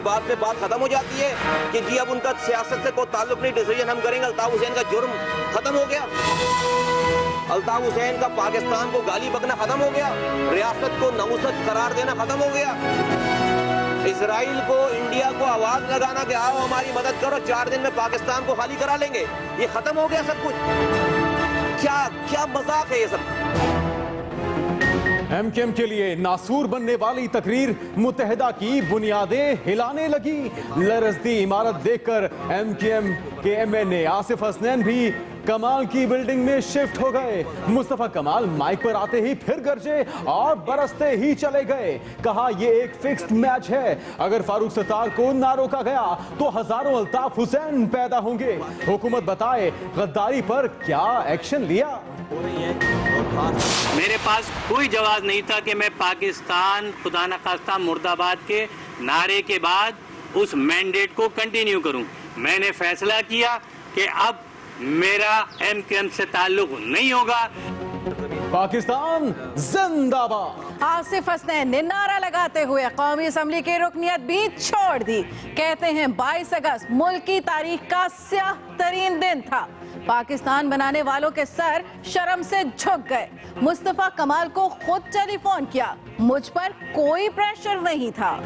बात पे बात खत्म हो जाती है कि जी अब उनका सियासत से कोई ताल्लुक नहीं, डिसीजन हम करेंगे। अल्ताफ हुसैन का जुर्म खत्म हो गया, अल्ताफ हुसैन का पाकिस्तान को गाली बकना खत्म हो गया, रियासत को नहुसत करार देना खत्म हो गया, इजराइल को, इंडिया को आवाज लगाना कि आओ हमारी मदद करो, 4 दिन में पाकिस्तान को खाली करा लेंगे, ये खत्म हो गया सब कुछ। क्या क्या मजाक है ये सब। एमकेएम के लिए नासूर बनने वाली तकरीर मुत्तहिदा की बुनियादें हिलाने लगी। लरजती इमारत देखकर एमकेएम के एमएनए आसिफ हसनैन भी कमाल की बिल्डिंग में शिफ्ट हो गए। मुस्तफा कमाल माइक पर आते ही फिर गरजे और बरसते ही चले गए। कहा यह एक फिक्स्ड मैच है, अगर फारूक सत्तार को ना रोका गया तो हजारों अल्ताफ हुसैन पैदा होंगे। हुकूमत बताए गद्दारी पर क्या एक्शन लिया। मेरे पास कोई जवाब नहीं था कि मैं पाकिस्तान खुदा न खास्ता मुर्दाबाद के नारे के बाद उस मैंडेट को कंटिन्यू करूं। मैंने फैसला किया कि अब मेरा एमकेएम से ताल्लुक नहीं होगा। पाकिस्तान जिंदाबाद। आसिफ हसनैन ने नारा लगाते हुए कौमी असम्बली की रुकनियत भी छोड़ दी। कहते हैं 22 अगस्त मुल्क की तारीख का स्याह तरीन दिन था। पाकिस्तान बनाने वालों के सर शर्म से झुक गए। मुस्तफा कमाल को खुद टेलीफोन किया, मुझ पर कोई प्रेशर नहीं था।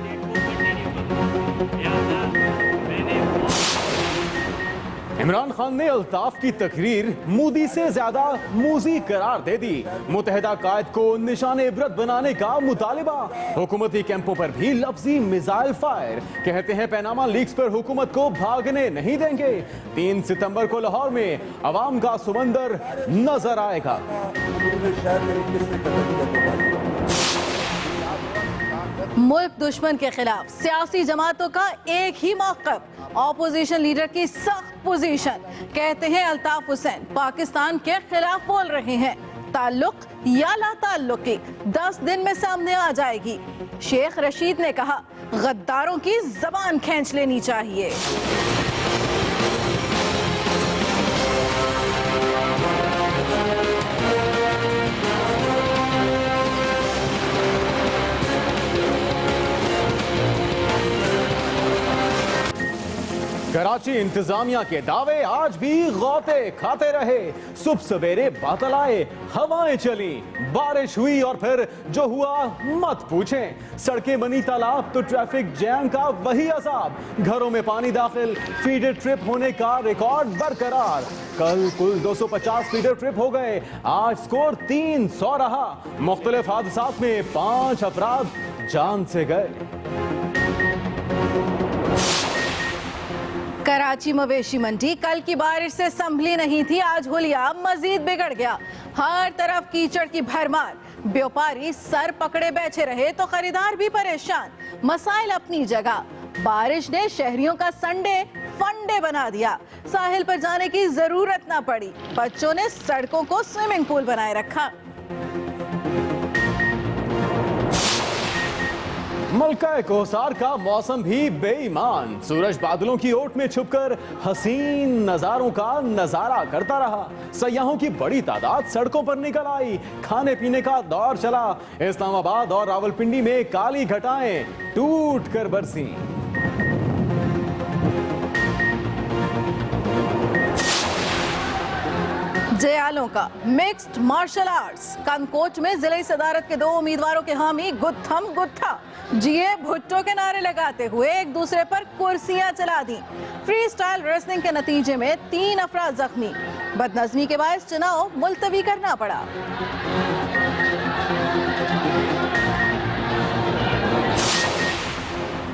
इमरान खान ने अल्ताफ की तकरीर मोदी से ज्यादा मूजी करार दे दी। मुत्तहिदा कायद को निशान इबरत बनाने का मुतालिबा। हुकूमती कैंपों पर भी लफ्जी मिसाइल फायर। कहते हैं पैनामा लीक्स पर हुकूमत को भागने नहीं देंगे। 3 सितंबर को लाहौर में अवाम का समंदर नजर आएगा। मुल्क दुश्मन के खिलाफ सियासी जमातों का एक ही मौक़िफ़। ऑपोजिशन लीडर की सख्त पोजीशन। कहते हैं अल्ताफ हुसैन पाकिस्तान के खिलाफ बोल रहे हैं। ताल्लुक या ला ताल्लुकी 10 दिन में सामने आ जाएगी। शेख रशीद ने कहा गद्दारों की जबान खींच लेनी चाहिए। कराची इंतजामिया के दावे आज भी गौते खाते रहे। सुबह सवेरे बादल आए, हवाएं चली, बारिश हुई और फिर जो हुआ मत पूछें। सड़कें बनी तालाब तो ट्रैफिक जैम का वही अजाब। घरों में पानी दाखिल, फीडर ट्रिप होने का रिकॉर्ड बरकरार। कल कुल 250 फीडर ट्रिप हो गए, आज स्कोर 300 रहा। मुख्तलिफ हादसात में 5 अफराद जान से गए। कराची मवेशी मंडी कल की बारिश से संभली नहीं थी, आज हुलिया मजीद बिगड़ गया। हर तरफ कीचड़ की भरमार। व्यापारी सर पकड़े बैठे रहे तो खरीदार भी परेशान। मसाइल अपनी जगह, बारिश ने शहरियों का संडे फंडे बना दिया। साहिल पर जाने की जरूरत ना पड़ी, बच्चों ने सड़कों को स्विमिंग पूल बनाए रखा। मलका कोसार का मौसम भी बेईमान। सूरज बादलों की ओट में छुपकर हसीन नजारों का नजारा करता रहा। सयाहों की बड़ी तादाद सड़कों पर निकल आई। खाने पीने का दौर चला। इस्लामाबाद और रावलपिंडी में काली घटाएं टूट कर बरसी। जयालों का मिक्स्ड मार्शल आर्ट्स। कंकोच में जिले सदारत के 2 उम्मीदवारों के हामी गुत्थम गुत्था। जीए भुट्टो के नारे लगाते हुए एक दूसरे पर कुर्सियां चला दी। फ्री स्टाइल रेसलिंग के नतीजे में 3 अफराद जख्मी। बदनज़मी के बायस चुनाव मुलतवी करना पड़ा।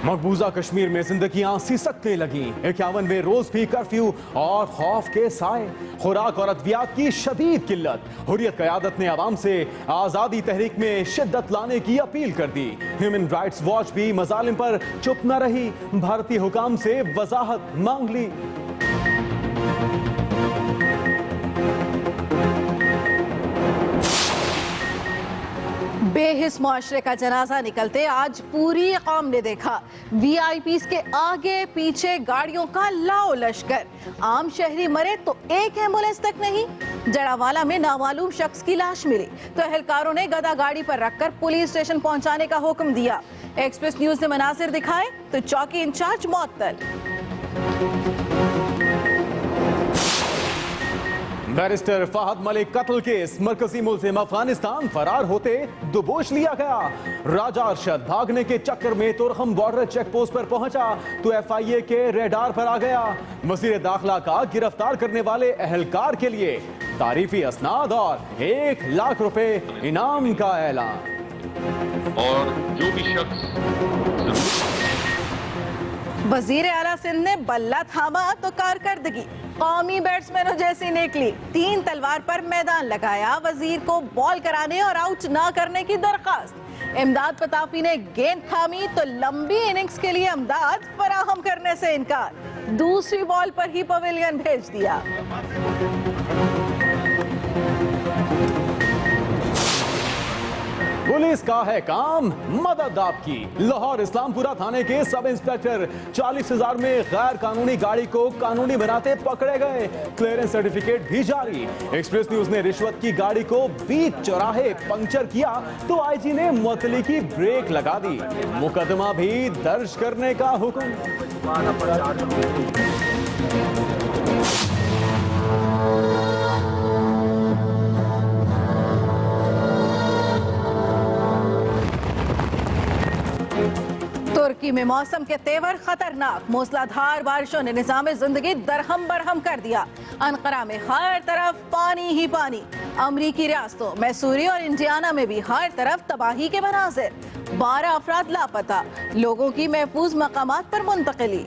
मकबूजा कश्मीर में जिंदगियां सिसकने लगी। 51वें रोज भी कर्फ्यू और खौफ के साए। खुराक और अद्वियात की शदीद किल्लत। हुर्रियत क़यादत ने आवाम से आज़ादी तहरीक में शिद्दत लाने की अपील कर दी। ह्यूमन राइट्स वॉच भी मजालिम पर चुप न रही, भारतीय हुकाम से वजाहत मांग ली। बेहिस मुआशरे का जनाजा निकलते आज पूरी कौम ने देखा। वीआईपीज़ के आगे पीछे गाड़ियों का लाओ लश्कर। आम शहरी मरे तो एक एम्बुलेंस तक नहीं। जड़ावाला में नामालूम शख्स की लाश मिली तो एहलकारों ने गदा गाड़ी पर रखकर पुलिस स्टेशन पहुंचाने का हुक्म दिया। एक्सप्रेस न्यूज ने मनासिर दिखाए तो चौकी इंचार्ज मअतल। बैरिस्टर फहद मलिक कत्ल केस मरकजी मुल्जिम अफगानिस्तान फरार होते दुबोच लिया गया। राजा अरशद भागने के चक्कर में तुरखम बॉर्डर चेक पोस्ट पर पहुंचा तो FIA के रेडार पर आ गया। वजीर दाखिला का गिरफ्तार करने वाले एहलकार के लिए तारीफी असनाद और 1 लाख रुपए इनाम का ऐलान। और जो भी शख्स वजीर आला सिंध ने बल्ला थामा तो कारकर्दगी कौमी बैट्समैनों जैसी निकली। 3 तलवार पर मैदान लगाया। वजीर को बॉल कराने और आउट ना करने की दरखास्त। इमदाद पताफी ने गेंद थामी तो लंबी इनिंग्स के लिए इमदाद फराहम करने से इनकार। दूसरी बॉल पर ही पवेलियन भेज दिया। पुलिस का है काम मदद आपकी। लाहौर इस्लामपुरा थाने के सब इंस्पेक्टर 40,000 में गैर कानूनी गाड़ी को कानूनी बनाते पकड़े गए। क्लियरेंस सर्टिफिकेट भी जारी। एक्सप्रेस न्यूज ने रिश्वत की गाड़ी को बीच चौराहे पंक्चर किया तो IG ने मुअत्तली की ब्रेक लगा दी। मुकदमा भी दर्ज करने का हुक्म। तुर्की में मौसम के तेवर खतरनाक। मूसलाधार बारिशों ने निज़ाम जिंदगी दरहम बरहम कर दिया। अनकरा में हर तरफ पानी ही पानी। अमरीकी रियासतों मैसूरी और इंडियाना में भी हर तरफ तबाही के मनाजिर। 12 अफराद लापता। लोगों की महफूज मकामात पर मुंतकिली।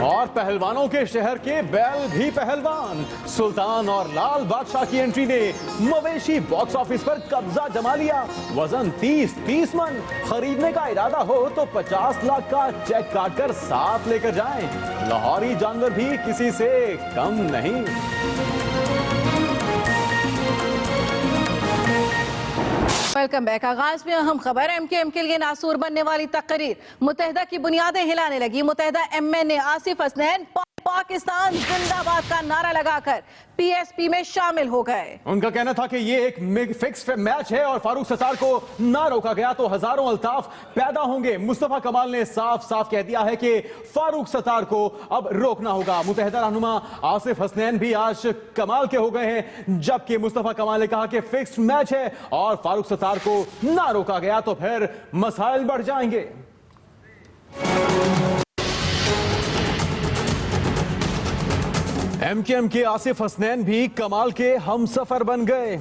और पहलवानों के शहर के बैल भी पहलवान। सुल्तान और लाल बादशाह की एंट्री ने मवेशी बॉक्स ऑफिस पर कब्जा जमा लिया। वजन 30 मन। खरीदने का इरादा हो तो 50 लाख का चेक काटकर साथ लेकर जाएं। लाहौरी जानवर भी किसी से कम नहीं। Welcome back. आगाज में अहम खबर। MKM के लिए नासूर बनने वाली तकरीर। मुत्तहिदा की बुनियादें हिलाने लगी। मुत्तहिदा MN आसिफ हसनैन पाकिस्तान जिंदाबाद का नारा लगाकर PSP में शामिल हो गए। उनका कहना था कि ये एक फिक्स मैच है और फारूक सत्तार को ना रोका गया तो हजारों अल्ताफ पैदा होंगे। मुस्तफा कमाल ने साफ साफ कह दिया है कि फारूक सत्तार को अब रोकना होगा। मुत्तहिदा रहनुमा आसिफ हसनैन भी आज कमाल के हो गए हैं, जबकि मुस्तफा कमाल ने कहा कि फिक्स मैच है और फारूक सत्तार को ना रोका गया तो फिर मसाइल बढ़ जाएंगे। MKM के आसिफ हसनैन भी कमाल के हमसफर बन गए।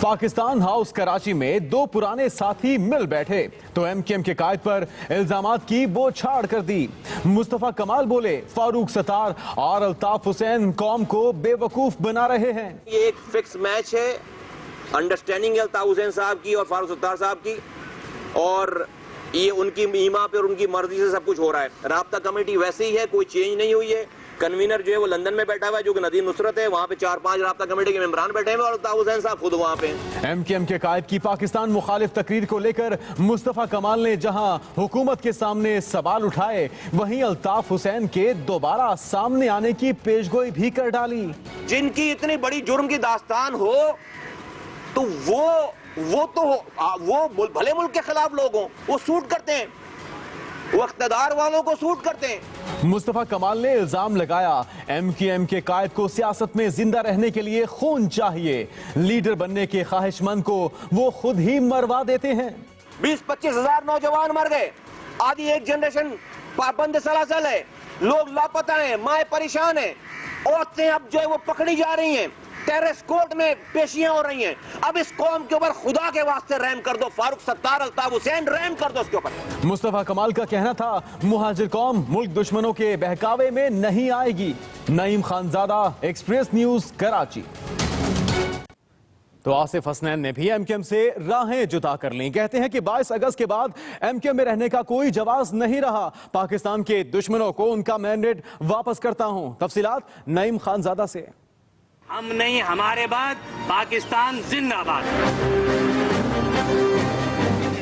पाकिस्तान हाउस कराची में 2 पुराने साथी मिल बैठे तो MKM के कायद पर इल्जामात की बौछार कर दी। मुस्तफा कमाल बोले फारूक सत्तार और अल्ताफ हुसैन कौम को बेवकूफ बना रहे हैं। ये एक फिक्स मैच है। अंडरस्टैंडिंग है अल्ताफ हुसैन साहब की और फारूक सत्तार साहब की, और ये उनकी ईमा पे और उनकी मर्जी से सब कुछ हो रहा है। राब्ता कमेटी वैसे ही है, कोई चेंज नहीं हुई है। कन्वीनर जो है वो लंदन में बैठा हुआ है, जो कि नदीम नुसरत है। वहाँ पे 4-5 राब्ता कमेटी के मेंबरान बैठे हैं और अल्ताफ हुसैन साहब खुद वहाँ पे हैं। MKM के कायद की पाकिस्तान मुखालिफ तकरीर को लेकर मुस्तफा कमाल ने जहां हुकूमत के सामने सवाल उठाए, वहीं अल्ताफ हुसैन के दोबारा सामने आने की पेशगोई भी कर डाली। जिनकी इतनी बड़ी जुर्म की दास्तान हो तो वो भले मुल्क के खिलाफ लोग हों, वो सूट करते हैं, वो इख्तिदार वालों को सूट करते हैं। मुस्तफा कमाल ने इल्जाम लगाया MKM के कायद को सियासत में जिंदा रहने के लिए खून चाहिए। लीडर बनने के ख्वाहिशमंद को वो खुद ही मरवा देते हैं। 20-25 हजार नौजवान मर गए। आधी एक जनरेशन पाबंद सलासल है। लोग लापता हैं, माए परेशान हैं। औरतें अब जो है वो पकड़ी जा रही हैं। टेरेस कोर्ट में पेशियां हो रही हैं। अब इस कौम के ऊपर खुदा के वास्ते रहम कर दो। फारूक सत्तार, अल्ताफ हुसैन, रहम कर दो इसके ऊपर। मुस्तफा कमाल का कहना था मुहाजिर कौम मुल्क दुश्मनों के बहकावे में नहीं आएगी। Naeem Khanzada, express News, Karachi. तो आसिफ हसनैन ने भी एमक्यूएम से राहें जुदा कर लीं। कहते हैं कि 22 अगस्त के बाद एमक्यूएम में रहने का कोई जवाब नहीं रहा। पाकिस्तान के दुश्मनों को उनका मैंडेट वापस करता हूं। तफसीलात नईम खानजादा से। हम नहीं, हमारे बाद पाकिस्तान जिंदाबाद।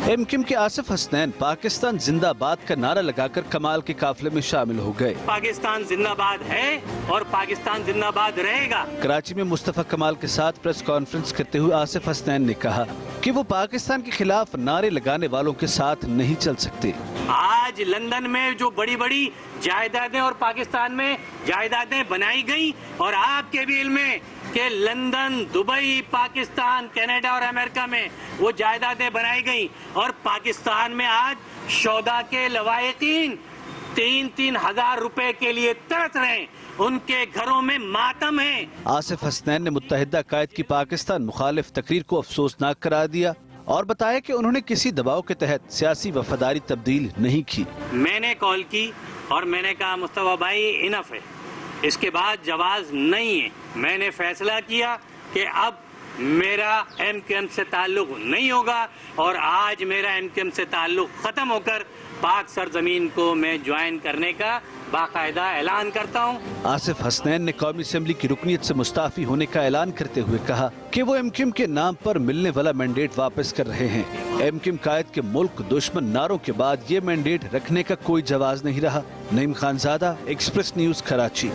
एमक्यूएम के आसिफ हसनैन पाकिस्तान जिंदाबाद का नारा लगाकर कमाल के काफिले में शामिल हो गए। पाकिस्तान जिंदाबाद है और पाकिस्तान जिंदाबाद रहेगा। कराची में मुस्तफा कमाल के साथ प्रेस कॉन्फ्रेंस करते हुए आसिफ हसनैन ने कहा कि वो पाकिस्तान के खिलाफ नारे लगाने वालों के साथ नहीं चल सकते। आज लंदन में जो बड़ी बड़ी जायदादें और पाकिस्तान में जायदादें बनाई गई और आपके भी इल्म में कि लंदन, दुबई, पाकिस्तान, कनाडा और अमेरिका में वो जायदादें बनाई गई और पाकिस्तान में आज शौदा के लवायकीन 3-3 हजार रुपए के लिए तरस रहे हैं। उनके घरों में मातम है। आसिफ हसनैन ने मुत्तहिदा कायद की पाकिस्तान मुखालिफ तकरीर को अफसोसनाक करार दिया और बताया कि उन्होंने किसी दबाव के तहत सियासी वफादारी तब्दील नहीं की। मैंने कॉल की और मैंने कहा मुस्तफा भाई इनफ है, इसके बाद जवाब नहीं है। मैंने फैसला किया कि अब मेरा एमक्यूएम से ताल्लुक नहीं होगा और आज मेरा एमक्यूएम से ताल्लुक खत्म होकर पाक सरजमीन को मैं ज्वाइन करने का बाकायदा ऐलान करता हूँ। आसिफ हसनैन ने कौमी असेंबली की रुकनीत से मुस्ताफी होने का ऐलान करते हुए कहा कि वो एमक्यूएम के नाम पर मिलने वाला मैंडेट वापस कर रहे हैं। एमक्यूएम कायद के मुल्क दुश्मन नारों के बाद ये मैंडेट रखने का कोई जवाब नहीं रहा। Naeem Khanzada, express News, Karachi.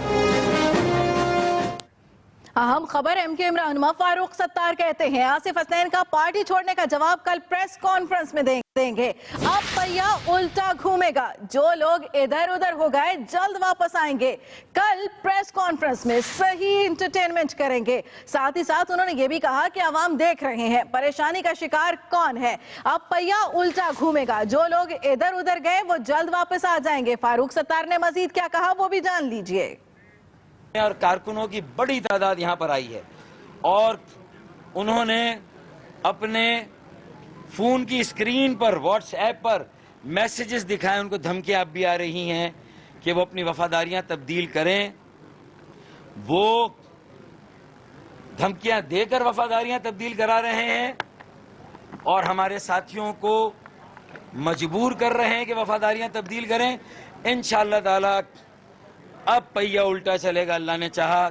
अहम खबर एमक्यूएम रहनुमा फारूक सत्तार कहते हैं आसिफ हसनैन का पार्टी छोड़ने का जवाब कल प्रेस कॉन्फ्रेंस में देंगे। अब पहिया उल्टा घूमेगा, जो लोग इधर उधर हो गए जल्द वापस आएंगे। कल प्रेस कॉन्फ्रेंस में सही एंटरटेनमेंट करेंगे। साथ ही साथ उन्होंने ये भी कहा कि आवाम देख रहे हैं परेशानी का शिकार कौन है। अब पहिया उल्टा घूमेगा, जो लोग इधर उधर गए वो जल्द वापस आ जाएंगे। फारूक सत्तार ने मजीद क्या कहा वो भी जान लीजिए। और कारकुनों की बड़ी तादाद यहाँ पर आई है और उन्होंने अपने फोन की स्क्रीन पर व्हाट्सएप पर मैसेजेस दिखाए। उनको धमकियां अब भी आ रही हैं कि वो अपनी वफादारियां तब्दील करें। वो धमकियां देकर वफादारियां तब्दील करा रहे हैं और हमारे साथियों को मजबूर कर रहे हैं कि वफादारियां तब्दील करें। इंशाअल्लाह ताला अब पहिया उल्टा चलेगा, अल्लाह ने चाहा।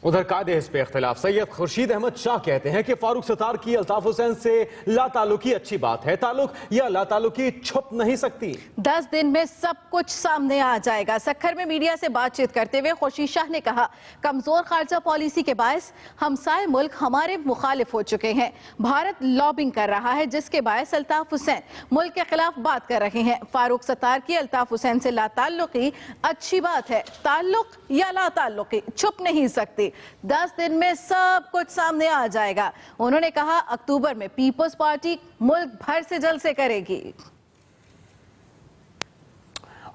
उधर कायदे हिस्ब पे इख्तिलाफ सैयद खुर्शीद अहमद शाह कहते हैं कि फारूक सत्तार की अल्ताफ हुसैन से लाताल्लुकी अच्छी बात है, ताल्लुक या लाताल्लुकी छुप नहीं सकती। 10 दिन में सब कुछ सामने आ जाएगा। सक्खर में मीडिया से बातचीत करते हुए खुर्शीद शाह ने कहा कमजोर खारजा पॉलिसी के बायस हमसाए मुल्क हमारे मुखालिफ हो चुके हैं। भारत लॉबिंग कर रहा है जिसके बायस अल्ताफ हुसैन मुल्क के खिलाफ बात कर रहे हैं। फारूक सत्तार की अल्ताफ हुसैन से लाताल्लुकी अच्छी बात है, ताल्लुक या लाताल्लुकी छुप नहीं सकती। 10 दिन में सब कुछ सामने आ जाएगा। उन्होंने कहा अक्टूबर में पीपल्स पार्टी मुल्क भर से जलसे करेगी।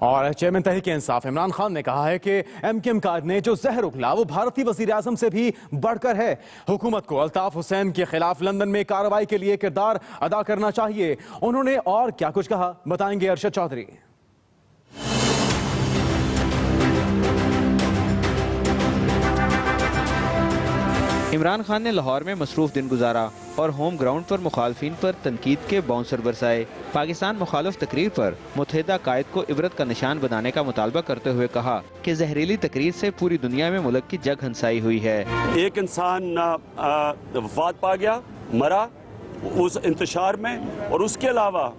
और चेयरमैन तहरीक इंसाफ इमरान खान ने कहा है कि एमक्यूएम कायद ने जो जहर उगला वो भारतीय वजीर आजम से भी बढ़कर है। हुकूमत को अल्ताफ हुसैन के खिलाफ लंदन में कार्रवाई के लिए किरदार अदा करना चाहिए। उन्होंने और क्या कुछ कहा बताएंगे अरशद चौधरी। इमरान खान ने लाहौर में मसरूफ दिन गुजारा और होम ग्राउंड पर मुखालफिन पर तनकीद के बाउंसर बरसाए। पाकिस्तान मुखालिफ तकरीर पर मुत्तहिदा कायद को इबरत का निशान बनाने का मुतालबा करते हुए कहा कि जहरीली तकरीर से पूरी दुनिया में मुल्क की जग हंसाई हुई है। एक इंसान वफात पा गया, मरा उस इंतशार में, और उसके अलावा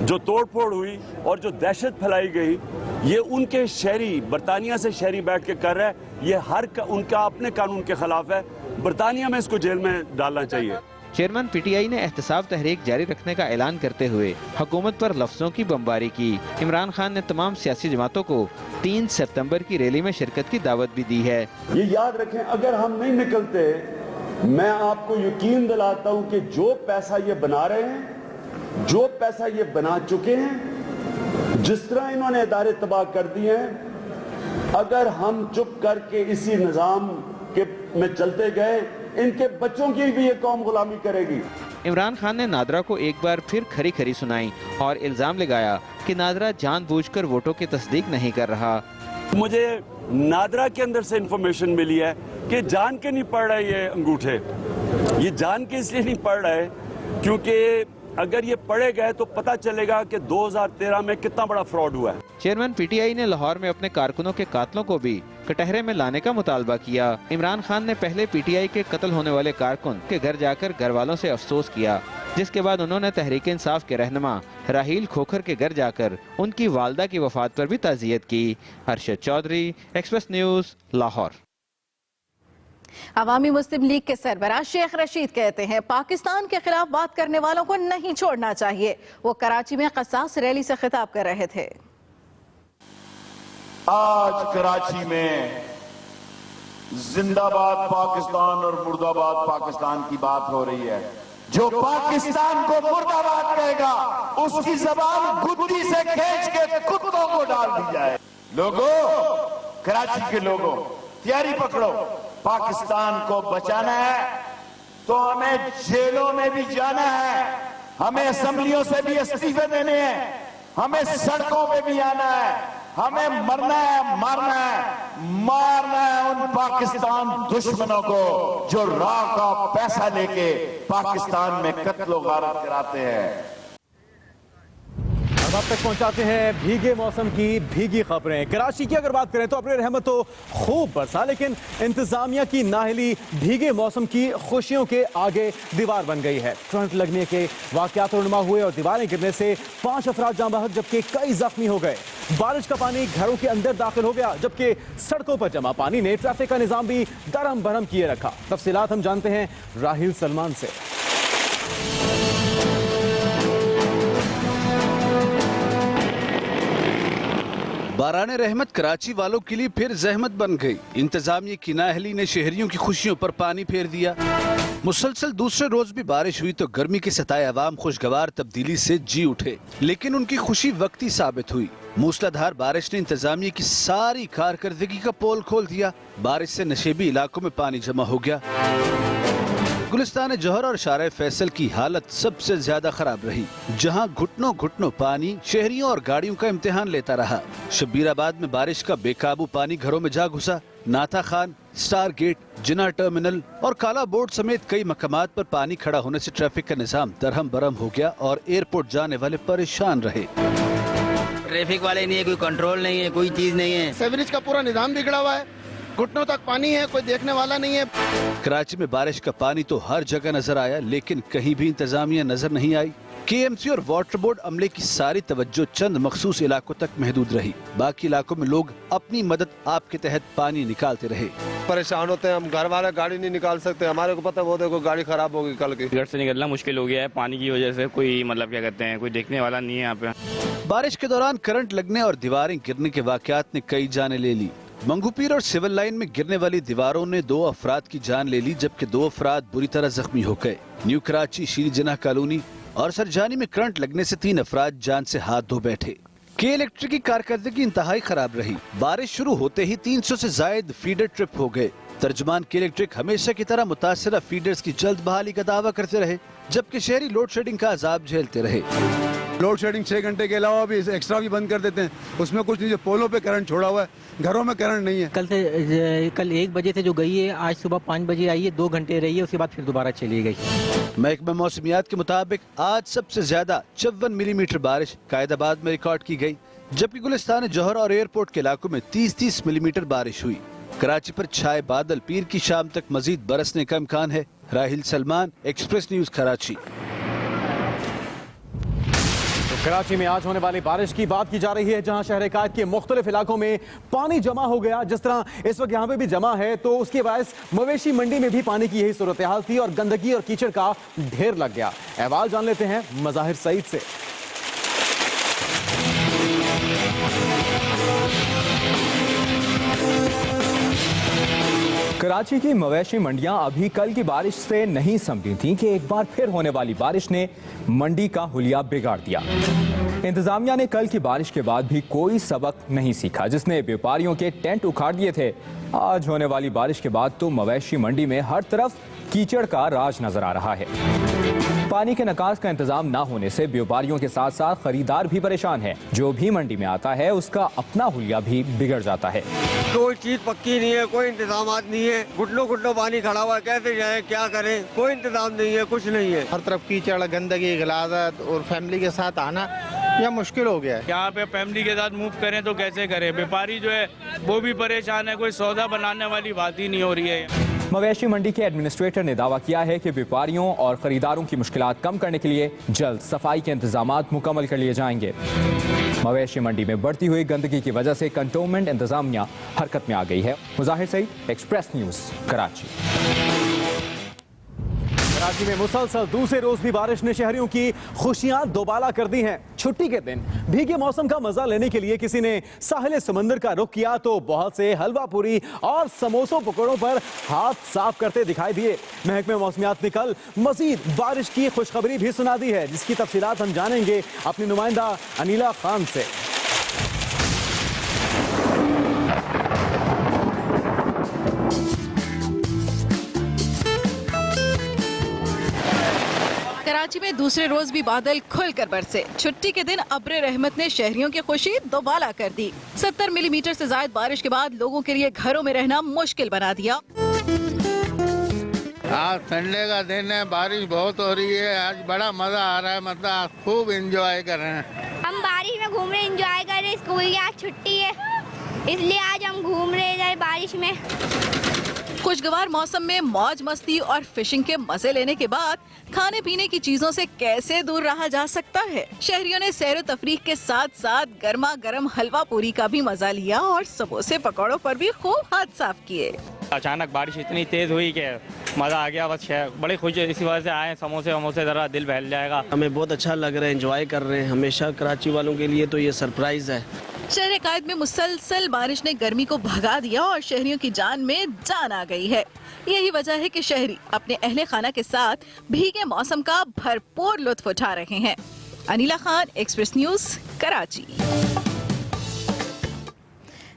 जो तोड़ फोड़ हुई और जो दहशत फैलाई गई ये उनके शहरी बरतानिया से शहरी बैठ के कर रहा है। ये उनका अपने कानून के खिलाफ है। बरतानिया में इसको जेल में डालना चाहिए। चेयरमैन पीटीआई ने एहतसाब तहरीक जारी रखने का ऐलान करते हुए हुकूमत पर लफ्जों की बमबारी की। इमरान खान ने तमाम सियासी जमातों को 3 सितंबर की रैली में शिरकत की दावत भी दी है। ये याद रखें, अगर हम नहीं निकलते, मैं आपको यकीन दिलाता हूँ कि जो पैसा ये बना रहे हैं, जो पैसा ये बना चुके हैं, जिस तरह इन्होंने इदारे तबाह कर दिए हैं, अगर हम चुप करके इसी निजाम के में चलते गए, इनके बच्चों की भी ये कौम गुलामी करेगी। इमरान खान ने नादरा को एक बार फिर खरी खरी सुनाई और इल्जाम लगाया कि नादरा जानबूझकर वोटों की तस्दीक नहीं कर रहा। मुझे नादरा के अंदर से इंफॉर्मेशन मिली है कि जान के नहीं पड़ रहे ये अंगूठे, ये जान के इसलिए नहीं पड़ रहे क्योंकि अगर ये पड़े गए तो पता चलेगा कि 2013 में कितना बड़ा फ्रॉड हुआ है। चेयरमैन पीटीआई ने लाहौर में अपने कारकुनों के कातलों को भी कटहरे में लाने का मुतालबा किया। इमरान खान ने पहले पीटीआई के कत्ल होने वाले कारकुन के घर जाकर घर वालों से अफसोस किया, जिसके बाद उन्होंने तहरीक इंसाफ के रहनुमा राहील खोखर के घर जाकर उनकी वालदा की वफात पर भी ताज़ियत की। Arshad Chaudhry, Express News, Lahore. अवामी मुस्लिम लीग के सरबराह शेख रशीद कहते हैं पाकिस्तान के खिलाफ बात करने वालों को नहीं छोड़ना चाहिए। वो कराची में कसास रैली से खिताब कर रहे थे। आज कराची में जिंदाबाद पाकिस्तान और मुर्दाबाद पाकिस्तान की बात हो रही है। जो पाकिस्तान को मुर्दाबाद कहेगा उसकी जबान गुद्दी से खींच के कुत्तों को डाल दी जाए। लोगों, कराची के लोगों, तैयारी पकड़ो। पाकिस्तान को बचाना है तो हमें जेलों में भी जाना है, हमें असेंबलियों से भी इस्तीफे देने हैं, हमें सड़कों पे भी आना है, हमें मरना है, मारना है, मारना है उन पाकिस्तान दुश्मनों को जो राह का पैसा लेके पाकिस्तान में कत्लो गारत कराते हैं। अब आप तक पहुंचाते हैं भीगे मौसम की भीगी खबरें। कराची की अगर बात करें तो अपने रहमत तो खूब बरसा, लेकिन इंतजामिया की नाहली भीगे मौसम की खुशियों के आगे दीवार बन गई है। करंट लगने के वाकयात रुनुमा हुए और दीवारें गिरने से 5 अफराद जाँ बहक जबकि कई जख्मी हो गए। बारिश का पानी घरों के अंदर दाखिल हो गया जबकि सड़कों पर जमा पानी ने ट्रैफिक का निजाम भी दरम बरम किए रखा। तफसीलात हम जानते हैं राहील सलमान से। बाराने रहमत कराची वालों के लिए फिर जहमत बन गई। इंतजामिया की नाअहली ने शहरियों की खुशियों पर पानी फेर दिया। मुसलसल दूसरे रोज भी बारिश हुई तो गर्मी के सताए अवाम खुशगवार तब्दीली से जी उठे, लेकिन उनकी खुशी वक्ती साबित हुई। मूसलाधार बारिश ने इंतजामिया की सारी कारकर्दगी का पोल खोल दिया। बारिश से नशेबी इलाकों में पानी जमा हो गया। गुलिस्तान जौहर और शारे फैसल की हालत सबसे ज्यादा खराब रही, जहां घुटनों घुटनों पानी शहरियों और गाड़ियों का इम्तिहान लेता रहा। शब्बीराबाद में बारिश का बेकाबू पानी घरों में जा घुसा। नाथा खान, स्टार गेट, जिना टर्मिनल और काला बोर्ड समेत कई मकामात पर पानी खड़ा होने से ट्रैफिक का निजाम दरहम बरम हो गया और एयरपोर्ट जाने वाले परेशान रहे। ट्रैफिक वाले नहीं है, कोई कंट्रोल नहीं है, कोई चीज नहीं है। सीवरेज का पूरा निजाम बिगड़ा हुआ है, घुटनों तक पानी है, कोई देखने वाला नहीं है। कराची में बारिश का पानी तो हर जगह नजर आया, लेकिन कहीं भी इंतजामिया नजर नहीं आई। केएमसी और वाटर बोर्ड अमले की सारी तवज्जो चंद मखसूस इलाकों तक महदूद रही। बाकी इलाकों में लोग अपनी मदद आपके तहत पानी निकालते रहे। परेशान होते हैं हम, घर वाले गाड़ी नहीं निकाल सकते। हमारे को पता है वो देखो गाड़ी खराब होगी कल की। घर से निकलना मुश्किल हो गया है पानी की वजह से। कोई मतलब क्या कहते हैं, कोई देखने वाला नहीं है यहाँ पे। बारिश के दौरान करंट लगने और दीवारें गिरने के वाकयात ने कई जानें ले ली। मंगूपीर और सिविल लाइन में गिरने वाली दीवारों ने 2 अफराद की जान ले ली, जबकि 2 अफराद बुरी तरह जख्मी हो गए। न्यू कराची, शीरी जिन्ना कॉलोनी और सरजानी में करंट लगने से 3 अफराद जान से हाथ धो बैठे। के इलेक्ट्रिक की कारकर्दगी इंतहाई खराब रही। बारिश शुरू होते ही 300 से जायद फीडर ट्रिप हो गए। तर्जमान के इलेक्ट्रिक हमेशा की तरह मुतासरा फीडर्स की जल्द बहाली का दावा करते रहे, जबकि शहरी लोड शेडिंग का अजाब झेलते रहे। लोड शेडिंग 6 घंटे के अलावा भी एक्स्ट्रा भी बंद कर देते हैं, उसमें कुछ नहीं। जो पोलों पे करंट छोड़ा हुआ है, घरों में करंट नहीं है। कल 1 बजे से जो गई है, आज सुबह 5 बजे आई है, 2 घंटे रही है, उसके बाद फिर दोबारा चली गई। महकमा मौसमियात के मुताबिक आज सबसे ज्यादा 54 मिलीमीटर बारिश कायदाबाद में रिकॉर्ड की गई, जबकि गुलिस्तान जौहर और एयरपोर्ट के इलाकों में 30-30 मिलीमीटर बारिश हुई। कराची पर छाए बादल पीर की शाम तक मजीद बरसने का इम्कान है। राहील सलमान, एक्सप्रेस न्यूज, कराची। कराची में आज होने वाली बारिश की बात की जा रही है, जहां शहर कायद के मुख्तलिफ इलाकों में पानी जमा हो गया। जिस तरह इस वक्त यहाँ पे भी जमा है, तो उसकी बायस मवेशी मंडी में भी पानी की यही सूरत हाल थी और गंदगी और कीचड़ का ढेर लग गया। अहवाल जान लेते हैं मज़ाहिर सईद से। कराची की मवेशी मंडियां अभी कल की बारिश से नहीं संभली थीं कि एक बार फिर होने वाली बारिश ने मंडी का हुलिया बिगाड़ दिया। इंतजामिया ने कल की बारिश के बाद भी कोई सबक नहीं सीखा, जिसने व्यापारियों के टेंट उखाड़ दिए थे। आज होने वाली बारिश के बाद तो मवेशी मंडी में हर तरफ कीचड़ का राज नजर आ रहा है। पानी के निकास का इंतजाम न होने से व्यापारियों के साथ साथ खरीदार भी परेशान है। जो भी मंडी में आता है उसका अपना हुलिया भी बिगड़ जाता है। कोई चीज पक्की नहीं है, कोई इंतजाम नहीं है, घुटनों घुटनों पानी खड़ा हुआ है, कैसे जाए क्या करें, कोई इंतजाम नहीं है, कुछ नहीं है। हर तरफ कीचड़, गंदगी, गलाजत और फैमिली के साथ आना यह मुश्किल हो गया है। यहाँ पे फैमिली के साथ मूव करें तो कैसे करें? व्यापारी जो है वो भी परेशान है, कोई सौदा बनाने वाली बात ही नहीं हो रही है। मवेशी मंडी के एडमिनिस्ट्रेटर ने दावा किया है कि व्यापारियों और खरीदारों की मुश्किलात कम करने के लिए जल्द सफाई के इंतजामात मुकम्मल कर लिए जाएंगे। मवेशी मंडी में बढ़ती हुई गंदगी की वजह से कंटोनमेंट इंतजामिया हरकत में आ गई है। मुजाहिर सईद, एक्सप्रेस न्यूज, कराची। कराची में मुसलसल दूसरे रोज भी बारिश ने शहरियों की खुशियां दोबाला कर दी हैं। छुट्टी के दिन भीगे मौसम का मजा लेने के लिए किसी ने साहिल समंदर का रुख किया तो बहुत से हलवा पूरी और समोसों पकौड़ों पर हाथ साफ करते दिखाई दिए। महकमे मौसमियात ने कल मजीद बारिश की खुशखबरी भी सुना दी है, जिसकी तफसीलात हम जानेंगे अपनी नुमाइंदा अनिला खान से। कराची में दूसरे रोज भी बादल खुलकर बरसे। छुट्टी के दिन अब्र रहमत ने शहरियों की खुशी दोबाला कर दी। 70 मिलीमीटर से ज्यादा बारिश के बाद लोगों के लिए घरों में रहना मुश्किल बना दिया। आज संडे का दिन है, बारिश बहुत हो रही है, आज बड़ा मजा आ रहा है, मतलब खूब एंजॉय कर रहे हैं। हम बारिश में घूम रहे, एंजॉय कर रहे, स्कूल की आज छुट्टी है इसलिए आज हम घूम रहे हैं बारिश में। खुशगवार मौसम में मौज मस्ती और फिशिंग के मजे लेने के बाद खाने पीने की चीजों से कैसे दूर रहा जा सकता है। शहरियों ने सैर तफरीह के साथ साथ गर्मा गर्म हलवा पूरी का भी मजा लिया और समोसे पकौड़ों पर भी खूब हाथ साफ किए। अचानक बारिश इतनी तेज हुई कि मजा आ गया, बस बड़ी खुशी इसी वजह से आए। समोसे वमोसे जरा दिल बहल जाएगा। हमें बहुत अच्छा लग रहा है, एंजॉय कर रहे हैं। हमेशा कराची वालों के लिए तो ये सरप्राइज है। शहर कायद में मुसलसल बारिश ने गर्मी को भगा दिया और शहरियों की जान में जान आ गई है। यही वजह है कि शहरी अपने अहले खाना के साथ भीगे मौसम का भरपूर लुत्फ उठा रहे हैं। Anila Khan, Express News, Karachi.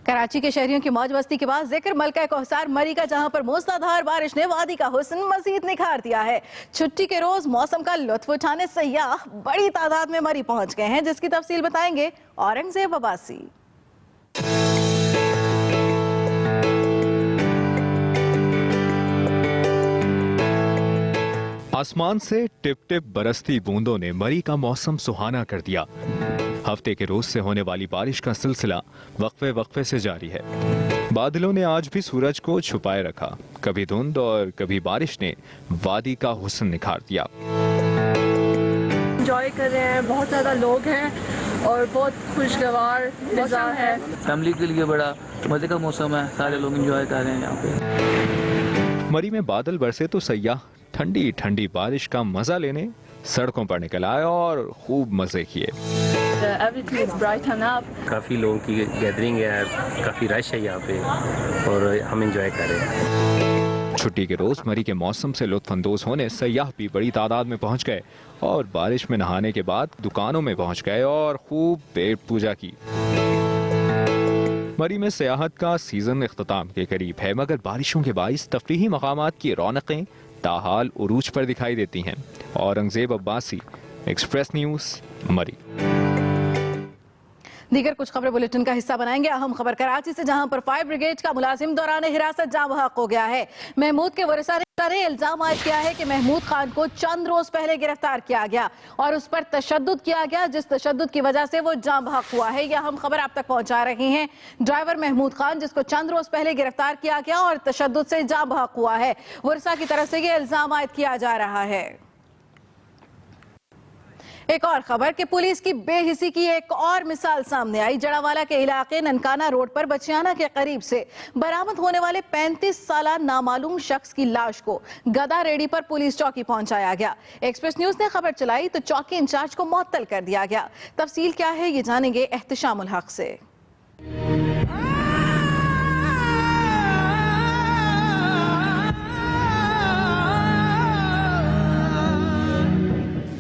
कराची के शहरियों की मौज मस्ती के बाद जिक्र मलका कोहसार मरी का, जहां पर मूसलाधार बारिश ने वादी का हुस्न मजीद निखार दिया है। छुट्टी के रोज मौसम का लुत्फ उठाने सयाह बड़ी तादाद में मरी पहुंच गए हैं, जिसकी तफसील बताएंगे औरंगजेब अब्बासी। आसमान से टिप टिप बरसती बूंदों ने मरी का मौसम सुहाना कर दिया। हफ्ते के रोज से होने वाली बारिश का सिलसिला वक्फे वक्फे से जारी है। बादलों ने आज भी सूरज को छुपाए रखा। कभी धुंध और कभी बारिश ने वादी का हुस्न निखार दिया। एंजॉय कर रहे हैं, बहुत ज्यादा लोग हैं और बहुत खुशगवार मिजाज है। फैमिली के लिए बड़ा मजे का मौसम है, सारे लोग एंजॉय कर रहे हैं यहाँ पे। मरी में बादल बरसे तो सयाह ठंडी ठंडी बारिश का मजा लेने सड़कों पर निकल आए और खूब मजे किए। काफ़ी लोगों की गैदरिंग है, काफ़ी रश है यहाँ पे और हम एंजॉय कर रहे हैं। छुट्टी के रोज मरी के मौसम से लुत्फानंदोज होने सयाह भी बड़ी तादाद में पहुंच गए और बारिश में नहाने के बाद दुकानों में पहुंच गए और खूब पेट पूजा की। मरी में सियाहत का सीजन इख्तिताम के करीब है, मगर बारिशों के बाइस तफरीही मकामात की रौनकें ताहाल उरूज पर दिखाई देती हैं। औरंगजेब अब्बासी, एक्सप्रेस न्यूज, मरी। दीगर कुछ खबरें बुलेटिन का हिस्सा बनाएंगे। अहम खबर कराची से, जहां पर फायर ब्रिगेड का मुलाजिम दौरान हिरासत जाँ बहक हो गया है। महमूद के वरिसा ने इल्जाम आयद किया है कि महमूद खान को चंद रोज पहले गिरफ्तार किया गया और उस पर तशद्दुद किया गया, जिस तशद्दुद की वजह से वो जाँ बहक हुआ है। यह अहम खबर आप तक पहुंचा रहे हैं। ड्राइवर महमूद खान, जिसको चंद रोज पहले गिरफ्तार किया गया और तशद्दुद से जाँ बहक हुआ है, वरिसा की तरफ से ये इल्जाम आयद किया जा रहा है। एक और खबर कि पुलिस की बेहिसी की एक और मिसाल सामने आई। जड़ावाला के इलाके ननकाना रोड पर बचियाना के करीब से बरामद होने वाले 35 साला नामालूम शख्स की लाश को गदा रेडी पर पुलिस चौकी पहुंचाया गया। एक्सप्रेस न्यूज ने खबर चलाई तो चौकी इंचार्ज को मुअत्तल कर दिया गया। तफसील क्या है ये जानेंगे एहतिशामुल हक से।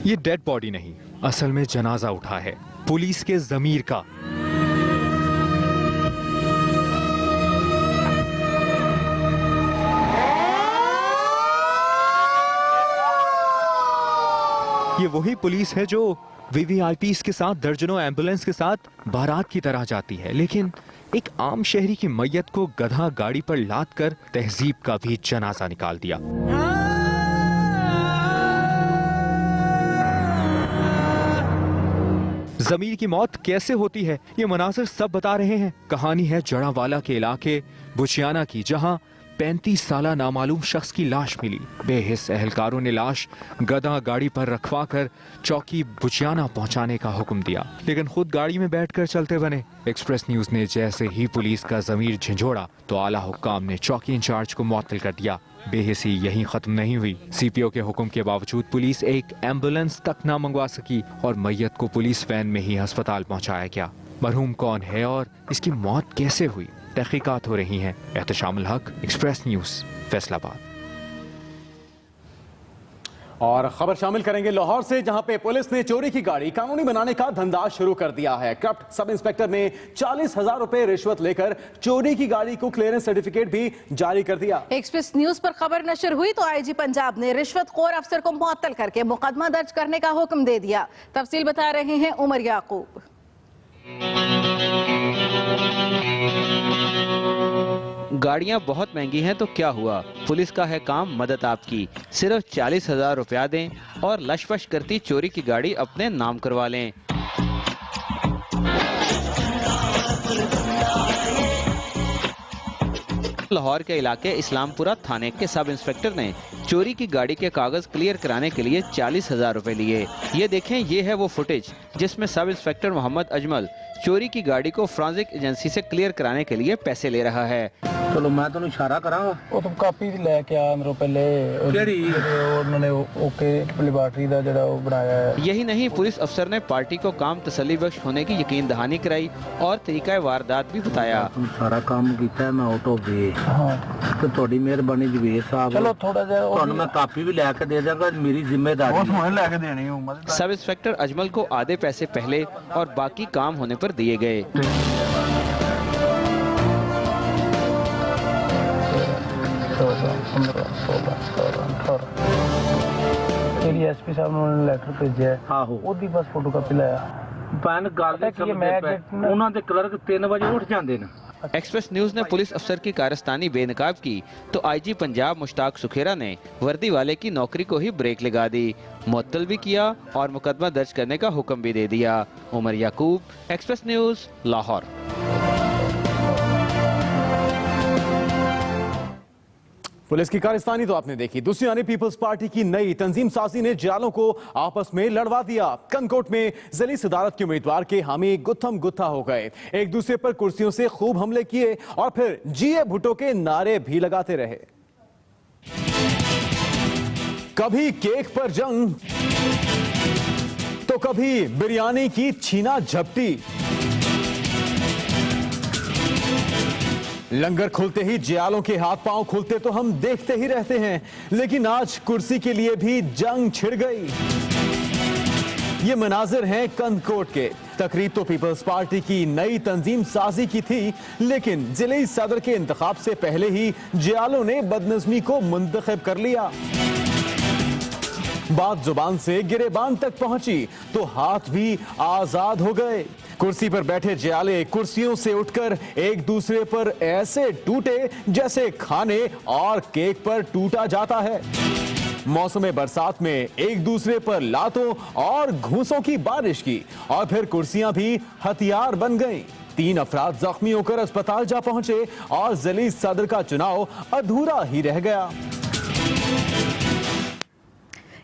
ये डेड बॉडी नहीं, असल में जनाजा उठा है पुलिस के ज़मीर का। ये वही पुलिस है जो वीवीआईपीस के साथ दर्जनों एम्बुलेंस के साथ बारात की तरह जाती है, लेकिन एक आम शहरी की मैयत को गधा गाड़ी पर लाद कर तहजीब का भी जनाजा निकाल दिया। ज़मीर की मौत कैसे होती है, ये मनाज़िर सब बता रहे हैं। कहानी है जड़ावाला के इलाके बुचियाना की, जहां 35 साला नामालूम शख्स की लाश मिली। बेहिस एहलकारों ने लाश गधा गाड़ी पर रखवा कर चौकी बुचियाना पहुंचाने का हुक्म दिया, लेकिन खुद गाड़ी में बैठकर चलते बने। एक्सप्रेस न्यूज ने जैसे ही पुलिस का ज़मीर झंझोड़ा तो आला हुक्काम ने चौकी इंचार्ज को मुअत्तल कर दिया। बेहिसी यहीं खत्म नहीं हुई। सीपीओ के हुक्म के बावजूद पुलिस एक एम्बुलेंस तक ना मंगवा सकी और मैयत को पुलिस वैन में ही अस्पताल पहुंचाया गया। मरहूम कौन है और इसकी मौत कैसे हुई, तहकीकात हो रही हैं। एहतशामुल हक, एक्सप्रेस न्यूज, फैसलाबाद। और खबर शामिल करेंगे लाहौर से, जहां पे पुलिस ने चोरी की गाड़ी कानूनी बनाने का धंधा शुरू कर दिया है। करप्ट सब इंस्पेक्टर ने 40,000 रुपए रिश्वत लेकर चोरी की गाड़ी को क्लियरेंस सर्टिफिकेट भी जारी कर दिया। एक्सप्रेस न्यूज पर खबर नशर हुई तो आईजी पंजाब ने रिश्वतखोर अफसर को मुअत्तल करके मुकदमा दर्ज करने का हुक्म दे दिया। तफसील बता रहे हैं उमर याकूब। गाड़ियां बहुत महंगी हैं तो क्या हुआ, पुलिस का है काम मदद आपकी। सिर्फ 40,000 रुपया दें और लशफश करती चोरी की गाड़ी अपने नाम करवा लें। लाहौर के इलाके इस्लामपुरा थाने के सब इंस्पेक्टर ने चोरी की गाड़ी के कागज क्लियर कराने के लिए 40,000 रुपए लिए। ये देखें, ये है वो फुटेज जिसमें सब इंस्पेक्टर मोहम्मद अजमल चोरी की गाड़ी को फोरेंसिक एजेंसी से क्लियर कराने के लिए पैसे ले रहा है। चलो मैं तो इशारा करांगा, वो तुम कापी लेके आ मेरे पहले उन्होंने ओके लेबोरेटरी का जरा बनाया है। यही नहीं, पुलिस अफसर ने पार्टी को काम तसल्ली बख्श होने की यकीन दहानी कराई और तरीका वारदात भी बताया। सारा काम किया मैं आउट ऑफ वे। हाँ तो थोड़ी मेहरबानी जवेद साहब, चलो थोड़ा जा मैं कापी भी लेके दे दूंगा, मेरी जिम्मेदारी लेके देनी है। सब इंस्पेक्टर अजमल को आधे पैसे पहले और बाकी काम होने पर दिए गए। एसपी साहब ने लेटर भेजा है, ओदी बस फोटोकॉपी लाया। पैन गल उन्हां दे क्लर्क 3 बजे उठ जांदे ने। एक्सप्रेस न्यूज ने पुलिस अफसर की कारस्तानी बेनकाब की तो आईजी पंजाब मुश्ताक सुखेरा ने वर्दी वाले की नौकरी को ही ब्रेक लगा दी, मुअत्तल भी किया और मुकदमा दर्ज करने का हुक्म भी दे दिया। उमर याकूब, एक्सप्रेस न्यूज, लाहौर। पुलिस की कारस्तानी तो आपने देखी, दूसरी यानी पीपल्स पार्टी की नई तंजीम साजी ने जालों को आपस में लड़वा दिया। कनकोट में जिली सदारत के उम्मीदवार के हामी गुत्थम गुत्था हो गए, एक दूसरे पर कुर्सियों से खूब हमले किए और फिर जीए भुट्टो के नारे भी लगाते रहे। कभी केक पर जंग तो कभी बिरयानी की छीना झपटी। लंगर खुलते ही जियालों के हाथ पांव खुलते तो हम देखते ही रहते हैं, लेकिन आज कुर्सी के लिए भी जंग छिड़ गई। ये मनाजिर हैं कनकोट के। तकरीब तो पीपल्स पार्टी की नई तंजीम साजी की थी, लेकिन जिले सदर के इंतखाब से पहले ही जियालों ने बदनज़मी को मुंतखब कर लिया। बात जुबान से गिरेबान तक पहुंची तो हाथ भी आजाद हो गए। कुर्सी पर बैठे जियाले कुर्सियों से उठकर एक दूसरे पर ऐसे टूटे जैसे खाने और केक पर टूटा जाता है। मौसम बरसात में एक दूसरे पर लातों और घूंसों की बारिश की और फिर कुर्सियां भी हथियार बन गईं। 3 अफराद जख्मी होकर अस्पताल जा पहुंचे और जिली सदर का चुनाव अधूरा ही रह गया।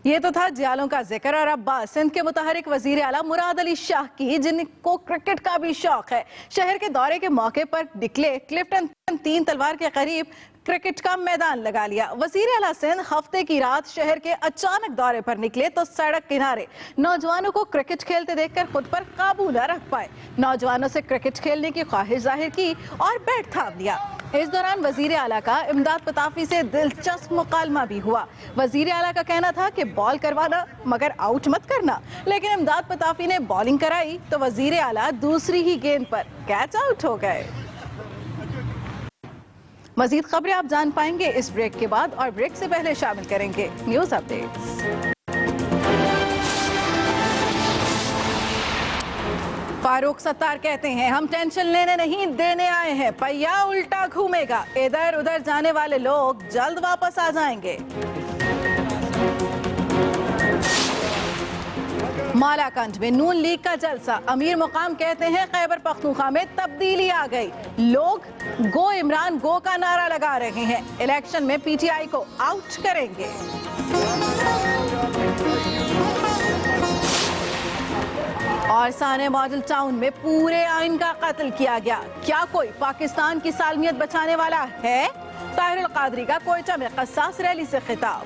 ये तो था जियालों का जिक्र। और अब बात सिंध के मुतहरिक वजीर आला मुराद अली शाह की, जिनको क्रिकेट का भी शौक है। शहर के दौरे के मौके पर निकले क्लिफ्टन 3 तलवार के करीब क्रिकेट का मैदान लगा लिया। वजीर आला सिंध हफ्ते की रात शहर के अचानक दौरे पर निकले तो सड़क किनारे नौजवानों को क्रिकेट खेलते देखकर खुद पर काबू न रख पाए। नौजवानों से क्रिकेट खेलने की ख्वाहिश जाहिर की और बैट थाम लिया। इस दौरान वजीर आला का इमदाद पताफी से दिलचस्प मुकालमा भी हुआ। वजीर आला का कहना था कि बॉल करवाना मगर आउट मत करना, लेकिन इमदाद पताफी ने बॉलिंग कराई तो वजीर आला दूसरी ही गेंद पर कैच आउट हो गए। मजीद खबरें आप जान पाएंगे इस ब्रेक के बाद, और ब्रेक से पहले शामिल करेंगे न्यूज अपडेट्स। फारूक सत्तार कहते हैं, हम टेंशन लेने नहीं देने आए हैं, पहिया उल्टा घूमेगा, इधर उधर जाने वाले लोग जल्द वापस आ जाएंगे। मालाकंड में नून लीग का जलसा, अमीर मुकाम कहते हैं खैबर पख्तूनख्वा में तब्दीली आ गई, लोग गो इमरान गो का नारा लगा रहे हैं, इलेक्शन में पीटीआई को आउट करेंगे। और साने मॉडल टाउन में पूरे आइन का कत्ल किया गया, क्या कोई पाकिस्तान की सालमियत बचाने वाला है? ताहिर अल कादरी का कोयटा में कसास रैली से खिताब।